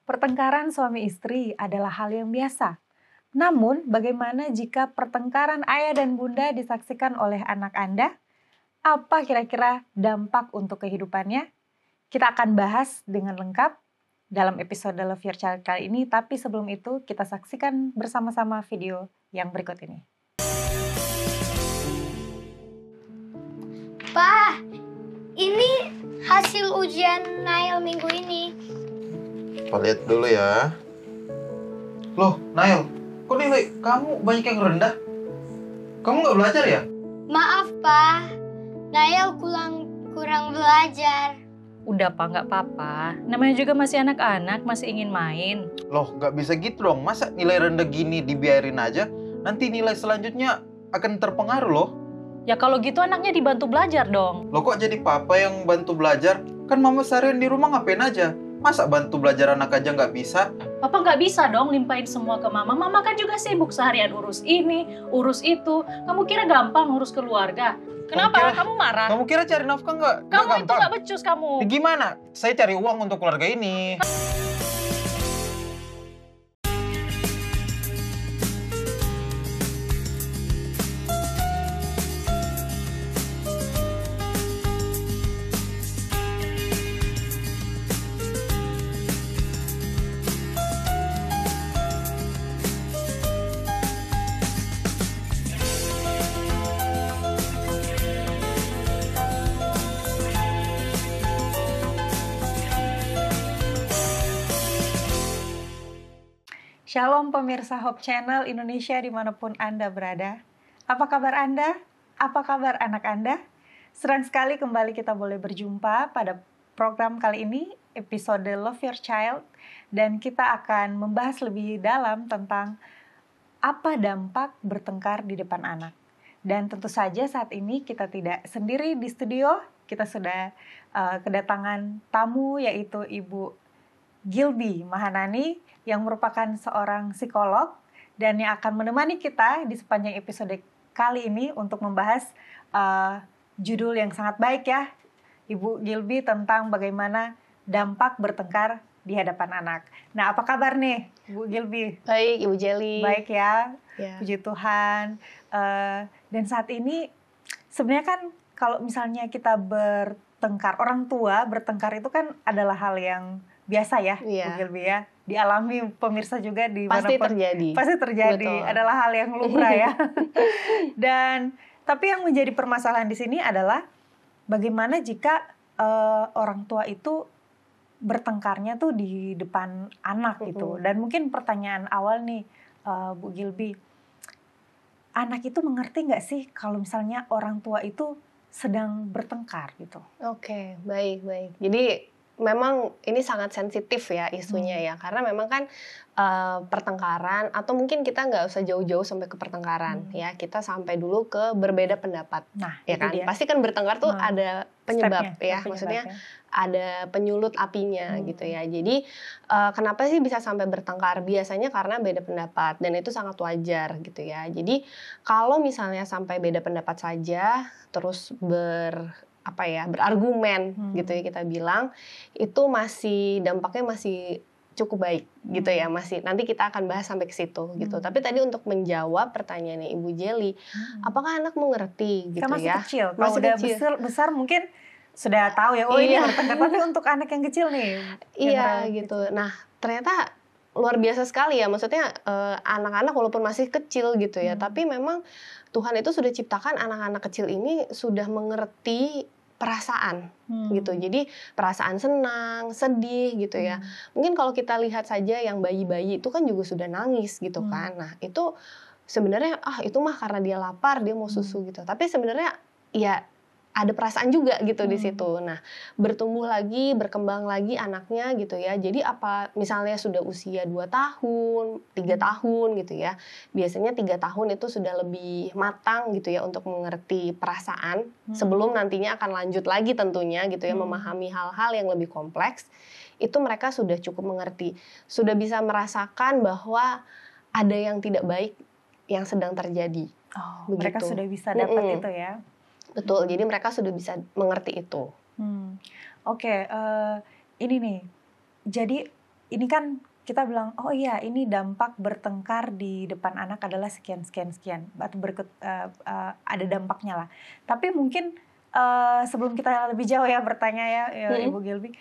Pertengkaran suami istri adalah hal yang biasa. Namun, bagaimana jika pertengkaran ayah dan bunda disaksikan oleh anak Anda? Apa kira-kira dampak untuk kehidupannya? Kita akan bahas dengan lengkap dalam episode Love Your Child kali ini, tapi sebelum itu kita saksikan bersama-sama video yang berikut ini. Pa, ini hasil ujian Nail minggu ini. Kita lihat dulu ya. Loh, Nail, kok nilai kamu banyak yang rendah? Kamu nggak belajar ya? Maaf, Pa. Nail kurang belajar. Udah Pak, nggak apa-apa. Namanya juga masih anak-anak, masih ingin main. Loh, nggak bisa gitu dong. Masa nilai rendah gini dibiarin aja? Nanti nilai selanjutnya akan terpengaruh loh. Ya kalau gitu anaknya dibantu belajar dong. Loh kok jadi papa yang bantu belajar? Kan mama seharian di rumah ngapain aja? Masa bantu belajar anak aja nggak bisa? Papa nggak bisa dong limpahin semua ke mama. Mama kan juga sibuk seharian urus ini, urus itu. Kamu kira gampang urus keluarga? Kenapa? Kamu marah? Kamu kira cari nafkah nggak Kamu itu gampang? nggak becus kamu. Ya gimana? Saya cari uang untuk keluarga ini. Shalom pemirsa Hope Channel Indonesia dimanapun Anda berada. Apa kabar Anda? Apa kabar anak Anda? Senang sekali kembali kita boleh berjumpa pada program kali ini, episode Love Your Child. Dan kita akan membahas lebih dalam tentang apa dampak bertengkar di depan anak. Dan tentu saja saat ini kita tidak sendiri di studio. Kita sudah kedatangan tamu yaitu Ibu Gilby Mahanani yang merupakan seorang psikolog dan yang akan menemani kita di sepanjang episode kali ini untuk membahas judul yang sangat baik ya, Ibu Gilby, tentang bagaimana dampak bertengkar di hadapan anak. Nah, apa kabar nih, Bu Gilby? Baik, Ibu Jelly. Baik ya, Ya. puji Tuhan. Dan saat ini sebenarnya kan kalau misalnya kita bertengkar, orang tua bertengkar itu kan adalah hal yang biasa ya, Iya. Bu Gilby ya. Dialami pemirsa juga di Pasti manapun. terjadi. Pasti terjadi. Betul. Adalah hal yang lumrah ya. Dan tapi yang menjadi permasalahan di sini adalah bagaimana jika orang tua itu bertengkarnya tuh di depan anak gitu. Dan mungkin pertanyaan awal nih, Bu Gilby, anak itu mengerti nggak sih kalau misalnya orang tua itu sedang bertengkar gitu? Oke, baik. Jadi memang ini sangat sensitif ya isunya ya, karena memang kan pertengkaran atau mungkin kita nggak usah jauh-jauh sampai ke pertengkaran ya, kita sampai dulu ke berbeda pendapat. Nah, Ya itu kan, dia. pasti kan bertengkar tuh ada penyebab Stepnya, ya, maksudnya ada penyulut apinya gitu ya. Jadi kenapa sih bisa sampai bertengkar? Biasanya karena beda pendapat dan itu sangat wajar gitu ya. Jadi kalau misalnya sampai beda pendapat saja terus berargumen gitu ya, kita bilang itu masih dampaknya masih cukup baik gitu ya, masih nanti kita akan bahas sampai ke situ gitu. Tapi tadi untuk menjawab pertanyaannya Ibu Jelly, apakah anak mengerti gitu kan masih ya? kecil. Kalau Masih udah kecil. besar mungkin sudah tahu ya, oh ini Iya. bertengkar. Tapi untuk anak yang kecil nih. Iya yang gitu. Nah ternyata luar biasa sekali ya, maksudnya anak-anak walaupun masih kecil gitu ya, tapi memang Tuhan itu sudah ciptakan anak-anak kecil ini sudah mengerti perasaan gitu. Jadi perasaan senang, sedih gitu ya. Mungkin kalau kita lihat saja yang bayi-bayi itu kan juga sudah nangis gitu kan. Nah itu sebenarnya itu mah karena dia lapar, dia mau susu gitu. Tapi sebenarnya ya ada perasaan juga gitu di situ. Nah, bertumbuh lagi, berkembang lagi anaknya gitu ya. Jadi apa misalnya sudah usia 2 tahun, 3 tahun gitu ya. Biasanya 3 tahun itu sudah lebih matang gitu ya untuk mengerti perasaan sebelum nantinya akan lanjut lagi tentunya gitu ya, memahami hal-hal yang lebih kompleks. Itu mereka sudah cukup mengerti. Sudah bisa merasakan bahwa ada yang tidak baik yang sedang terjadi. Oh, Begitu. mereka sudah bisa dapat itu ya. Betul, jadi mereka sudah bisa mengerti itu. Oke, ini nih. Jadi ini kan kita bilang, oh iya ini dampak bertengkar di depan anak adalah sekian atau ada dampaknya lah. Tapi mungkin sebelum kita lebih jauh ya bertanya ya Ibu Gilby,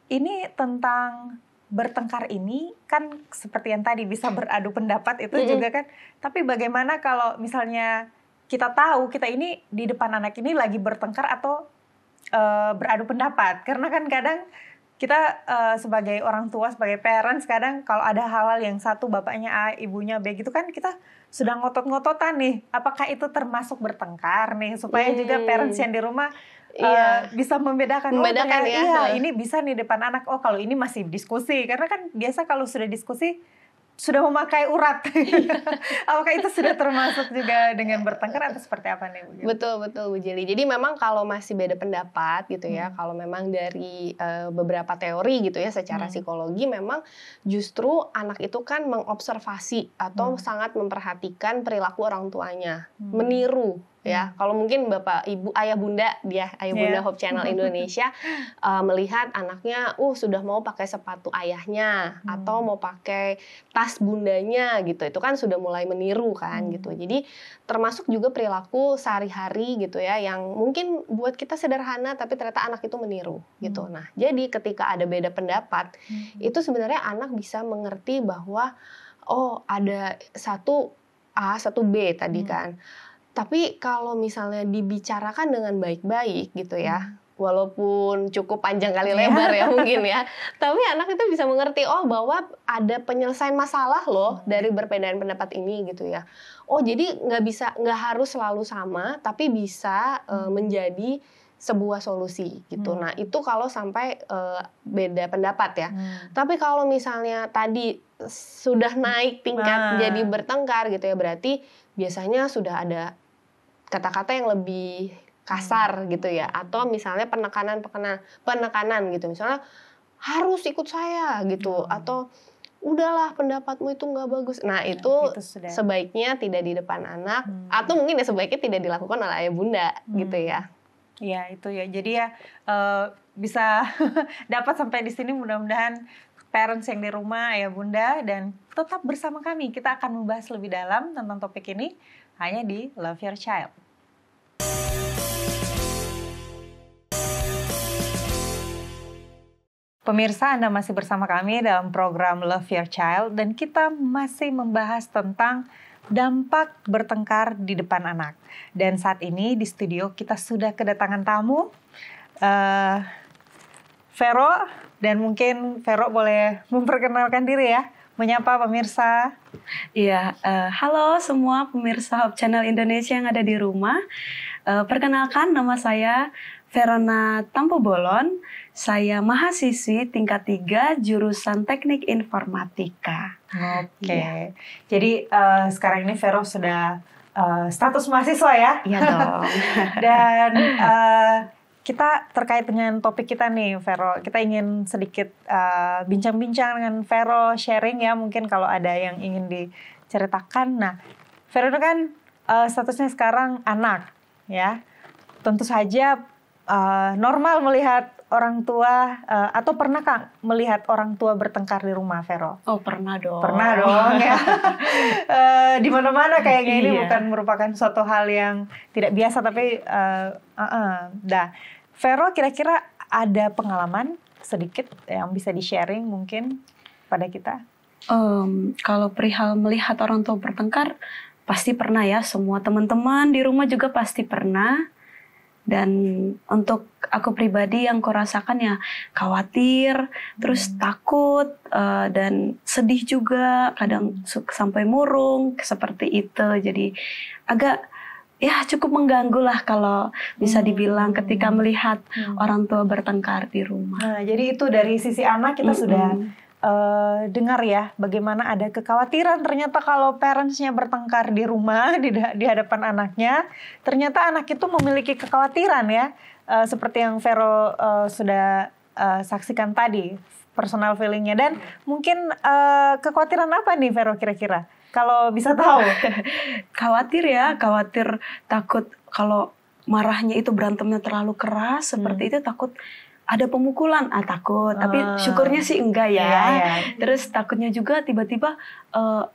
ini tentang bertengkar ini kan seperti yang tadi bisa beradu pendapat itu juga kan. Tapi bagaimana kalau misalnya kita tahu kita ini di depan anak ini lagi bertengkar atau beradu pendapat, karena kan kadang kita sebagai orang tua, sebagai parents, kadang kalau ada hal-hal yang satu bapaknya A, ibunya B gitu kan, kita sudah ngotot-ngototan nih, apakah itu termasuk bertengkar nih, supaya juga parents yang di rumah bisa membedakan ini bisa nih depan anak, oh kalau ini masih diskusi, karena kan biasa kalau sudah diskusi sudah memakai urat. Apakah itu sudah termasuk juga dengan bertengkar atau seperti apa nih Bu? Betul Bu Jeli. Jadi memang kalau masih beda pendapat gitu ya, kalau memang dari beberapa teori gitu ya secara psikologi, memang justru anak itu kan mengobservasi atau sangat memperhatikan perilaku orang tuanya, meniru. Ya, kalau mungkin Bapak, Ibu, Ayah Bunda Bunda Hope Channel Indonesia melihat anaknya sudah mau pakai sepatu ayahnya atau mau pakai tas bundanya gitu. Itu kan sudah mulai meniru kan gitu. Jadi termasuk juga perilaku sehari-hari gitu ya yang mungkin buat kita sederhana tapi ternyata anak itu meniru gitu. Nah, jadi ketika ada beda pendapat, itu sebenarnya anak bisa mengerti bahwa ada satu A, satu B tadi kan. Tapi kalau misalnya dibicarakan dengan baik-baik gitu ya, walaupun cukup panjang kali lebar ya mungkin ya, tapi anak itu bisa mengerti bahwa ada penyelesaian masalah loh dari perbedaan pendapat ini gitu ya. Jadi nggak harus selalu sama, tapi bisa menjadi sebuah solusi gitu. Nah itu kalau sampai beda pendapat ya. Tapi kalau misalnya tadi sudah naik tingkat jadi bertengkar gitu ya, berarti biasanya sudah ada kata-kata yang lebih kasar gitu ya, atau misalnya penekanan gitu, misalnya harus ikut saya gitu, atau udahlah pendapatmu itu nggak bagus. Nah itu sebaiknya tidak di depan anak, atau mungkin sebaiknya tidak dilakukan oleh ayah bunda gitu ya. Ya itu ya, jadi ya bisa dapat sampai di sini, mudah-mudahan parents yang di rumah, ayah bunda, dan tetap bersama kami. Kita akan membahas lebih dalam tentang topik ini hanya di Love Your Child. Pemirsa, Anda masih bersama kami dalam program Love Your Child, dan kita masih membahas tentang dampak bertengkar di depan anak. Dan saat ini di studio kita sudah kedatangan tamu, Vero, dan mungkin Vero boleh memperkenalkan diri ya, menyapa pemirsa. Iya, halo semua pemirsa Hope Channel Indonesia yang ada di rumah. Perkenalkan, nama saya Verona Tampobolon. Saya mahasiswi tingkat 3 jurusan Teknik Informatika. Oke. Ya. Jadi sekarang ini Vero sudah status mahasiswa ya? Iya dong. Dan kita terkait dengan topik kita nih, Vero, kita ingin sedikit bincang-bincang dengan Vero, sharing ya, mungkin kalau ada yang ingin diceritakan. Nah, Vero itu kan statusnya sekarang anak, ya. Tentu saja normal melihat orang tua, atau pernah Kak melihat orang tua bertengkar di rumah, Vero? Oh, pernah dong. Pernah dong ya. Di mana-mana kayaknya ini bukan merupakan suatu hal yang tidak biasa, tapi Vero kira-kira ada pengalaman sedikit yang bisa di-sharing mungkin pada kita? Kalau perihal melihat orang tua bertengkar, pasti pernah ya. Semua teman-teman di rumah juga pasti pernah. Dan untuk aku pribadi yang kurasakan ya khawatir, terus takut, dan sedih juga, kadang sampai murung seperti itu. Jadi agak ya cukup mengganggu lah kalau bisa dibilang ketika melihat orang tua bertengkar di rumah. Nah, jadi itu dari sisi anak kita sudah dengar ya bagaimana ada kekhawatiran ternyata kalau parentsnya bertengkar di rumah di hadapan anaknya, ternyata anak itu memiliki kekhawatiran ya, seperti yang Vero sudah saksikan tadi personal feelingnya. Dan mungkin kekhawatiran apa nih Vero kira-kira kalau bisa tahu? Khawatir takut kalau marahnya itu berantemnya terlalu keras seperti itu, takut ada pemukulan, takut. Tapi syukurnya sih enggak ya. Terus takutnya juga tiba-tiba,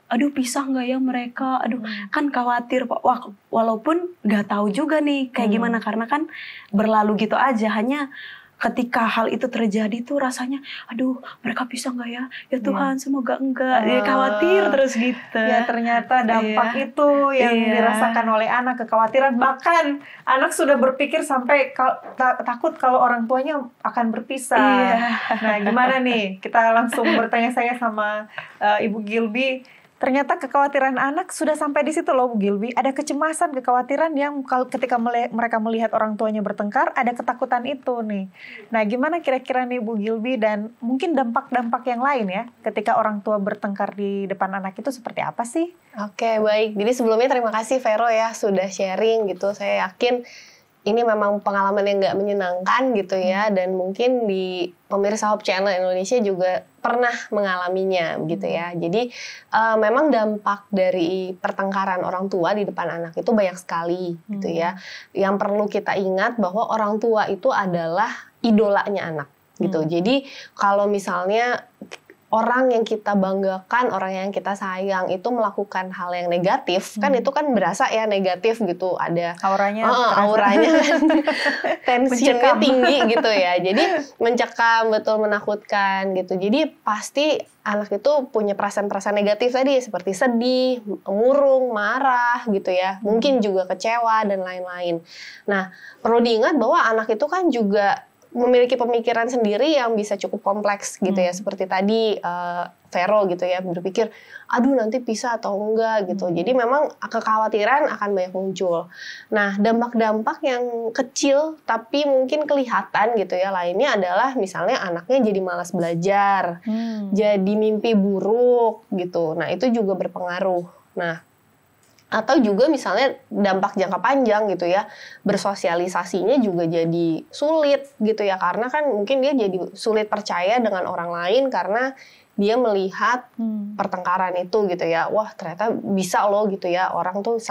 aduh pisah nggak ya mereka, aduh kan khawatir Pak. Walaupun nggak tahu juga nih kayak gimana, karena kan berlalu gitu aja. Hanya ketika hal itu terjadi tuh rasanya, aduh mereka pisah nggak ya? Ya Tuhan, semoga enggak. Ya, khawatir terus gitu. Ya ternyata dampak itu yang dirasakan oleh anak, kekhawatiran. Bahkan anak sudah berpikir sampai takut kalau orang tuanya akan berpisah. Nah gimana nih? Kita langsung bertanya saya sama Ibu Gilby. Ternyata kekhawatiran anak sudah sampai di situ loh Bu Gilby. Ada kecemasan, kekhawatiran yang ketika mereka melihat orang tuanya bertengkar, ada ketakutan itu nih. Nah gimana kira-kira nih Bu Gilby, dan mungkin dampak-dampak yang lain ya ketika orang tua bertengkar di depan anak itu seperti apa sih? Oke, baik. Jadi sebelumnya terima kasih Vero ya sudah sharing gitu. Saya yakin ini memang pengalaman yang nggak menyenangkan gitu ya, dan mungkin di pemirsa Hope Channel Indonesia juga pernah mengalaminya gitu ya. Jadi memang dampak dari pertengkaran orang tua di depan anak itu banyak sekali gitu ya. Yang perlu kita ingat bahwa orang tua itu adalah idolanya anak gitu. Jadi kalau misalnya orang yang kita banggakan, orang yang kita sayang itu melakukan hal yang negatif, kan itu kan berasa ya negatif gitu, ada auranya tensinya tinggi gitu ya. Jadi mencekam, betul, menakutkan gitu. Jadi pasti anak itu punya perasaan-perasaan negatif tadi, seperti sedih, murung, marah gitu ya. Mungkin juga kecewa dan lain-lain. Nah, perlu diingat bahwa anak itu kan juga memiliki pemikiran sendiri yang bisa cukup kompleks gitu ya, seperti tadi Vero gitu ya, berpikir aduh nanti pisah atau enggak gitu. Jadi memang kekhawatiran akan banyak muncul. Nah, dampak-dampak yang kecil tapi mungkin kelihatan gitu ya lainnya adalah misalnya anaknya jadi malas belajar, jadi mimpi buruk gitu. Nah, itu juga berpengaruh. Nah, atau juga misalnya dampak jangka panjang gitu ya, bersosialisasinya juga jadi sulit gitu ya, karena kan mungkin dia jadi sulit percaya dengan orang lain karena dia melihat pertengkaran itu gitu ya. Wah ternyata bisa loh gitu ya, orang tuh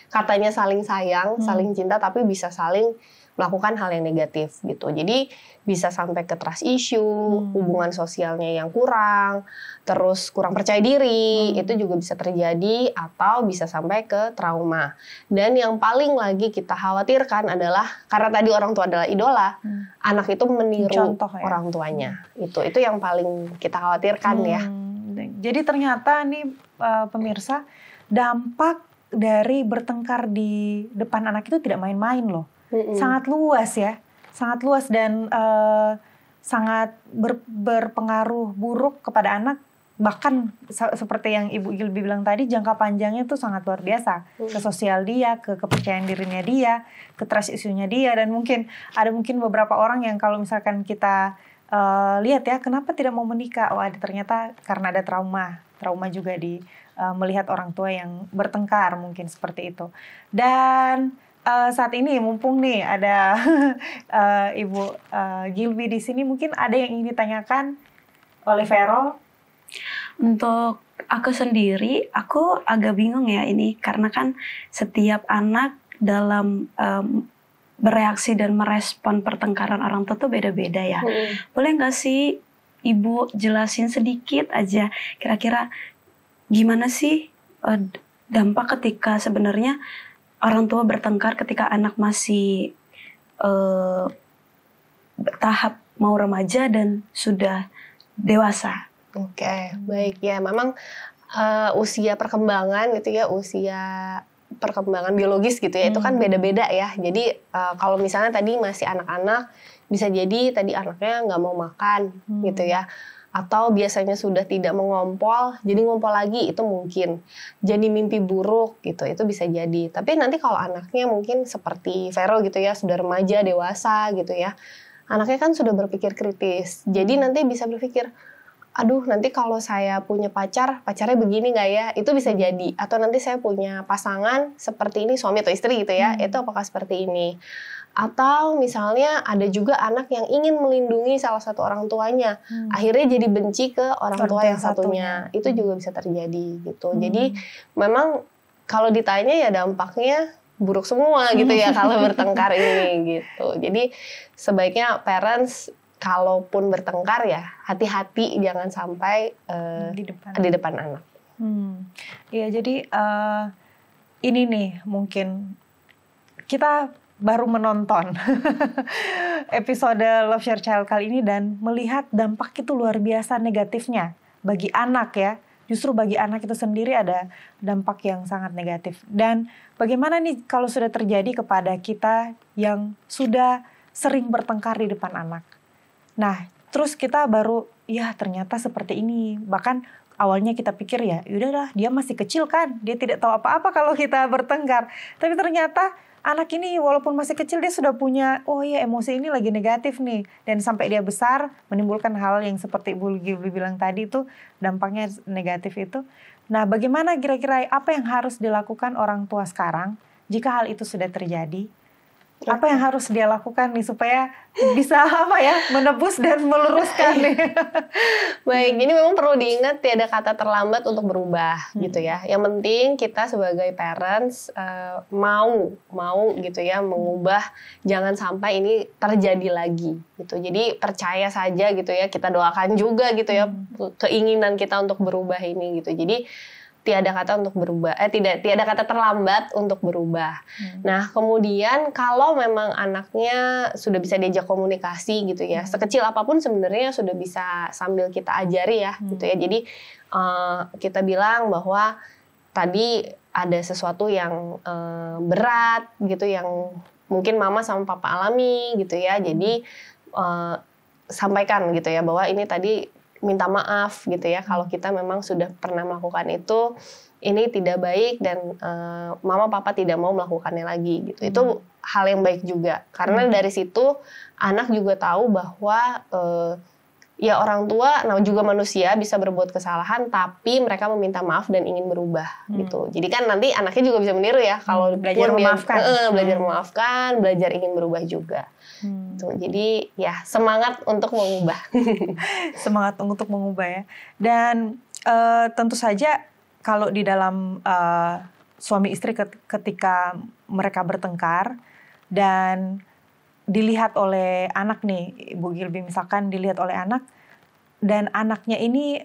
katanya saling sayang, saling cinta, tapi bisa saling melakukan hal yang negatif gitu. Jadi bisa sampai ke trust issue, hubungan sosialnya yang kurang, terus kurang percaya diri, itu juga bisa terjadi, atau bisa sampai ke trauma. Dan yang paling lagi kita khawatirkan adalah karena tadi orang tua adalah idola, anak itu meniru orang tuanya. Itu yang paling kita khawatirkan ya. Jadi ternyata nih pemirsa, dampak dari bertengkar di depan anak itu tidak main-main loh. Sangat luas ya, sangat luas, dan sangat berpengaruh buruk kepada anak. Bahkan seperti yang Ibu Gilby bilang tadi, jangka panjangnya tuh sangat luar biasa. Ke sosial dia, ke kepercayaan dirinya dia, ke trust issue-nya dia, dan mungkin beberapa orang yang kalau misalkan kita lihat ya, kenapa tidak mau menikah? Wah, ternyata karena ada trauma juga di melihat orang tua yang bertengkar, mungkin seperti itu. Dan saat ini mumpung nih ada Ibu Gilby di sini, mungkin ada yang ingin ditanyakan oleh Vero. Untuk aku sendiri, aku agak bingung ya ini, karena kan setiap anak dalam bereaksi dan merespon pertengkaran orang tua tuh beda-beda ya. Boleh nggak sih Ibu jelasin sedikit aja kira-kira gimana sih dampak ketika sebenarnya orang tua bertengkar ketika anak masih tahap mau remaja dan sudah dewasa? Oke, baik ya. Memang usia perkembangan gitu ya, usia perkembangan biologis gitu ya, itu kan beda-beda ya. Jadi kalau misalnya tadi masih anak-anak, bisa jadi tadi anaknya nggak mau makan gitu ya. Atau biasanya sudah tidak mengompol, jadi ngompol lagi, itu mungkin. Jadi mimpi buruk gitu, itu bisa jadi. Tapi nanti kalau anaknya mungkin seperti Vero gitu ya, sudah remaja, dewasa gitu ya, anaknya kan sudah berpikir kritis. Jadi nanti bisa berpikir, aduh nanti kalau saya punya pacarnya begini nggak ya? Itu bisa jadi. Atau nanti saya punya pasangan seperti ini, suami atau istri gitu ya, itu apakah seperti ini? Atau misalnya ada juga anak yang ingin melindungi salah satu orang tuanya, akhirnya jadi benci ke orang tua yang satunya. Itu juga bisa terjadi gitu. Jadi memang kalau ditanya ya dampaknya buruk semua gitu ya kalau bertengkar ini gitu. Jadi sebaiknya parents kalaupun bertengkar ya hati-hati jangan sampai di depan anak. Iya, jadi ini nih mungkin kita baru menonton episode Love Your Child kali ini dan melihat dampak itu luar biasa negatifnya bagi anak ya. Justru bagi anak itu sendiri ada dampak yang sangat negatif. Dan bagaimana nih kalau sudah terjadi kepada kita yang sudah sering bertengkar di depan anak. Nah, terus kita baru, ya ternyata seperti ini. Bahkan awalnya kita pikir ya, udahlah dia masih kecil kan, dia tidak tahu apa-apa kalau kita bertengkar. Tapi ternyata anak ini walaupun masih kecil dia sudah punya, oh ya emosi ini lagi negatif nih. Dan sampai dia besar menimbulkan hal yang seperti Ibu Gilby bilang tadi itu dampaknya negatif itu. Nah bagaimana kira-kira apa yang harus dilakukan orang tua sekarang jika hal itu sudah terjadi? Apa yang harus dia lakukan nih supaya bisa menebus dan meluruskan nih? Baik, jadi memang perlu diingat tiada kata terlambat untuk berubah gitu ya. Yang penting kita sebagai parents mau gitu ya mengubah, jangan sampai ini terjadi lagi gitu. Jadi percaya saja gitu ya, kita doakan juga gitu ya keinginan kita untuk berubah ini gitu. Jadi tiada kata untuk berubah, tiada kata terlambat untuk berubah. Nah, kemudian kalau memang anaknya sudah bisa diajak komunikasi gitu ya, sekecil apapun sebenarnya sudah bisa sambil kita ajari ya, gitu ya. Jadi kita bilang bahwa tadi ada sesuatu yang berat gitu, yang mungkin mama sama papa alami gitu ya. Jadi sampaikan gitu ya bahwa ini tadi minta maaf gitu ya kalau kita memang sudah pernah melakukan itu, ini tidak baik dan mama papa tidak mau melakukannya lagi gitu. Itu hal yang baik juga karena dari situ anak juga tahu bahwa ya orang tua juga manusia bisa berbuat kesalahan tapi mereka meminta maaf dan ingin berubah gitu. Jadi kan nanti anaknya juga bisa meniru ya kalau belajar memaafkan, belajar memaafkan, belajar ingin berubah juga. Tuh, jadi ya semangat untuk mengubah. Semangat untuk mengubah ya. Dan tentu saja kalau di dalam suami istri ketika mereka bertengkar dan dilihat oleh anak nih, Ibu Gilby misalkan dilihat oleh anak dan anaknya ini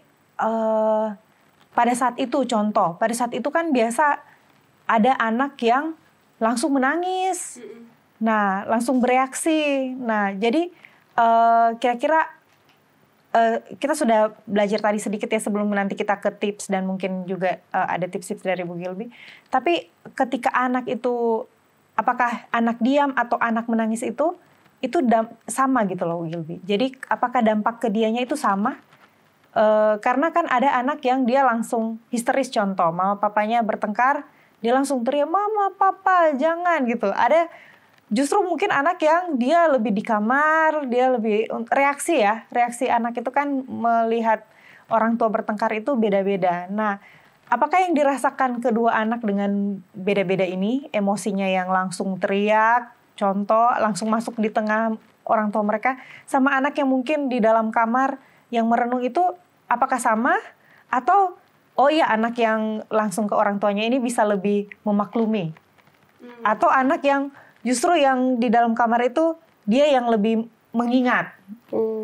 pada saat itu contoh, pada saat itu kan biasa ada anak yang langsung menangis. Nah, langsung bereaksi. Nah, jadi kira-kira kita sudah belajar tadi sedikit ya sebelum nanti kita ke tips dan mungkin juga ada tips-tips dari Bu Gilby. Tapi ketika anak itu, apakah anak diam atau anak menangis itu sama gitu loh Bu Gilby. Jadi apakah dampak ke dianya itu sama? Karena kan ada anak yang dia langsung histeris contoh, mama papanya bertengkar, dia langsung teriak, mama papa jangan gitu. Ada justru mungkin anak yang dia lebih di kamar, dia lebih reaksi anak itu kan melihat orang tua bertengkar itu beda-beda. Nah, apakah yang dirasakan kedua anak dengan beda-beda ini, emosinya yang langsung teriak, contoh langsung masuk di tengah orang tua mereka, sama anak yang mungkin di dalam kamar yang merenung itu, apakah sama? Atau, oh iya anak yang langsung ke orang tuanya ini bisa lebih memaklumi? Atau anak yang justru yang di dalam kamar itu dia yang lebih mengingat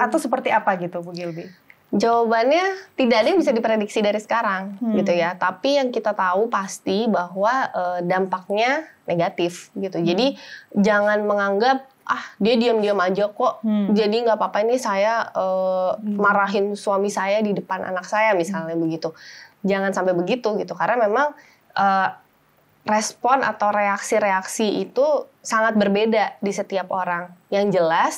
atau seperti apa gitu Bu Gilby? Jawabannya tidak ada yang bisa diprediksi dari sekarang gitu ya. Tapi yang kita tahu pasti bahwa dampaknya negatif gitu. Jadi jangan menganggap dia diam-diam aja kok. Jadi nggak apa-apa ini saya marahin suami saya di depan anak saya misalnya begitu. Jangan sampai begitu gitu karena memang respon atau reaksi-reaksi itu sangat berbeda di setiap orang. Yang jelas,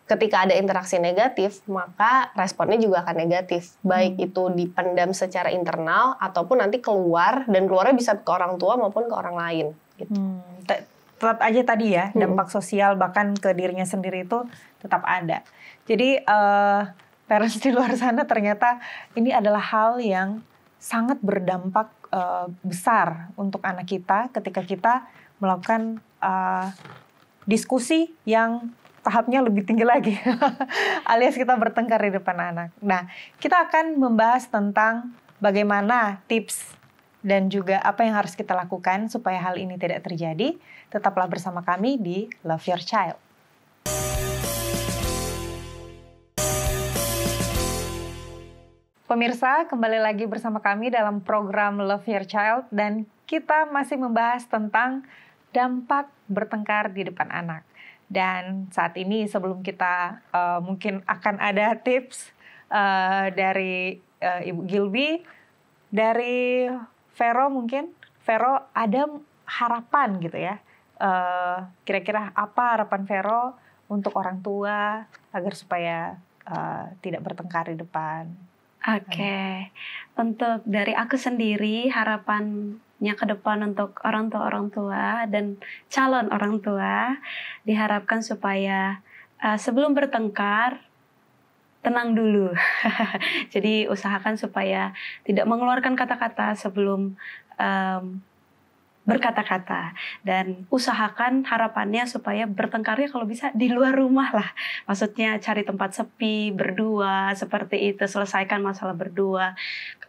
ketika ada interaksi negatif, maka responnya juga akan negatif. Baik itu dipendam secara internal, ataupun nanti keluar, dan keluarnya bisa ke orang tua maupun ke orang lain. Gitu. Tetap aja tadi ya, dampak sosial bahkan ke dirinya sendiri itu tetap ada. Jadi, parents di luar sana ternyata ini adalah hal yang sangat berdampak besar untuk anak kita ketika kita melakukan diskusi yang tahapnya lebih tinggi lagi alias kita bertengkar di depan anak. Nah, kita akan membahas tentang bagaimana tips dan juga apa yang harus kita lakukan supaya hal ini tidak terjadi, tetaplah bersama kami di Love Your Child. Pemirsa, kembali lagi bersama kami dalam program Love Your Child dan kita masih membahas tentang dampak bertengkar di depan anak. Dan saat ini sebelum kita mungkin akan ada tips dari Ibu Gilby, dari Vero mungkin. Vero, ada harapan gitu ya. Kira-kira apa harapan Vero untuk orang tua agar supaya tidak bertengkar di depan? Oke, untuk dari aku sendiri harapannya ke depan untuk orang tua dan calon orang tua diharapkan supaya sebelum bertengkar tenang dulu. Jadi usahakan supaya tidak mengeluarkan kata-kata sebelum berkata-kata, dan usahakan harapannya supaya bertengkarnya kalau bisa di luar rumah lah. Maksudnya cari tempat sepi, berdua, seperti itu, selesaikan masalah berdua.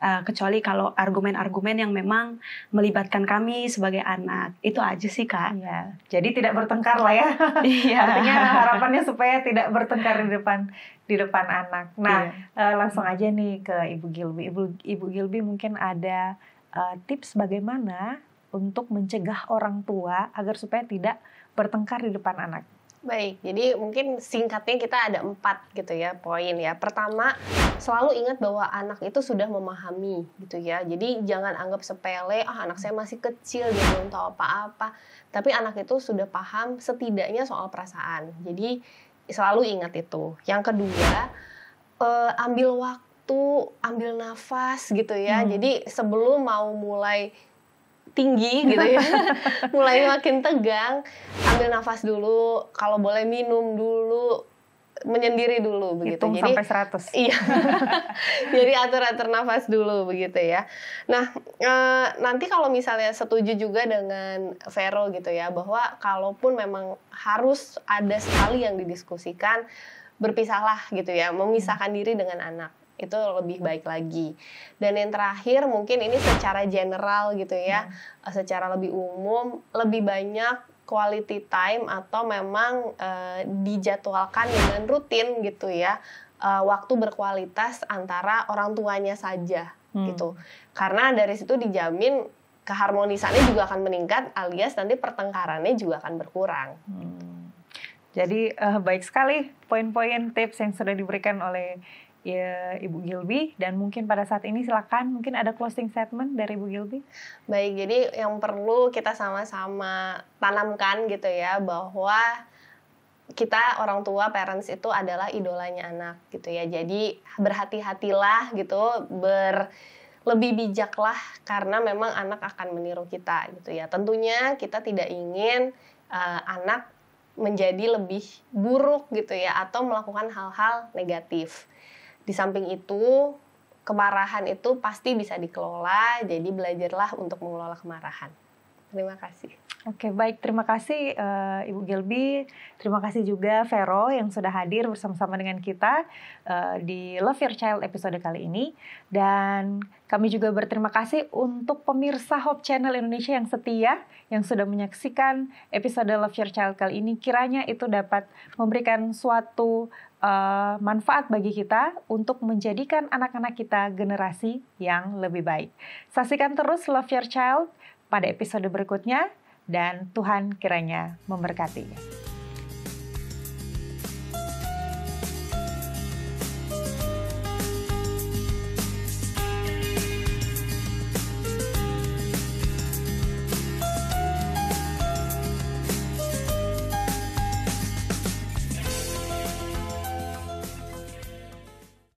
Kecuali kalau argumen-argumen yang memang melibatkan kami sebagai anak. Itu aja sih, Kak. Ya, jadi tidak bertengkar lah ya. Iya. Artinya harapannya supaya tidak bertengkar di depan anak. Nah, langsung aja nih ke Ibu Gilby. Ibu Gilby mungkin ada tips bagaimana untuk mencegah orang tua agar supaya tidak bertengkar di depan anak. Baik, jadi mungkin singkatnya kita ada 4 gitu ya poin ya. Pertama, selalu ingat bahwa anak itu sudah memahami gitu ya. Jadi jangan anggap sepele, anak saya masih kecil, dia belum tahu apa-apa. Tapi anak itu sudah paham setidaknya soal perasaan. Jadi selalu ingat itu. Yang kedua, ambil waktu, ambil nafas gitu ya. Jadi sebelum mau mulai tinggi gitu ya, mulai makin tegang, ambil nafas dulu, kalau boleh minum dulu, menyendiri dulu begitu. Hitung jadi sampai 100. Iya. Jadi atur nafas dulu begitu ya. Nah, nanti kalau misalnya setuju juga dengan Vero gitu ya, bahwa kalaupun memang harus ada sekali yang didiskusikan, berpisahlah gitu ya, memisahkan diri dengan anak. Itu lebih baik lagi. Dan yang terakhir mungkin ini secara general gitu ya, secara lebih umum, lebih banyak quality time atau memang dijadwalkan dengan rutin gitu ya, waktu berkualitas antara orang tuanya saja gitu. Karena dari situ dijamin keharmonisannya juga akan meningkat, alias nanti pertengkarannya juga akan berkurang. Jadi baik sekali poin-poin tips yang sudah diberikan oleh Ibu Gilby, dan mungkin pada saat ini silakan mungkin ada closing statement dari Ibu Gilby. Baik, jadi yang perlu kita sama-sama tanamkan gitu ya, bahwa kita orang tua, parents itu adalah idolanya anak gitu ya. Jadi berhati-hatilah gitu, lebih bijaklah, karena memang anak akan meniru kita gitu ya. Tentunya kita tidak ingin anak menjadi lebih buruk gitu ya, atau melakukan hal-hal negatif. Di samping itu, kemarahan itu pasti bisa dikelola, jadi belajarlah untuk mengelola kemarahan. Terima kasih. Oke, baik. Terima kasih Ibu Gilby. Terima kasih juga Vero yang sudah hadir bersama-sama dengan kita di Love Your Child episode kali ini. Dan kami juga berterima kasih untuk pemirsa Hope Channel Indonesia yang setia, yang sudah menyaksikan episode Love Your Child kali ini. Kiranya itu dapat memberikan suatu manfaat bagi kita untuk menjadikan anak-anak kita generasi yang lebih baik. Saksikan terus Love Your Child pada episode berikutnya, dan Tuhan kiranya memberkati.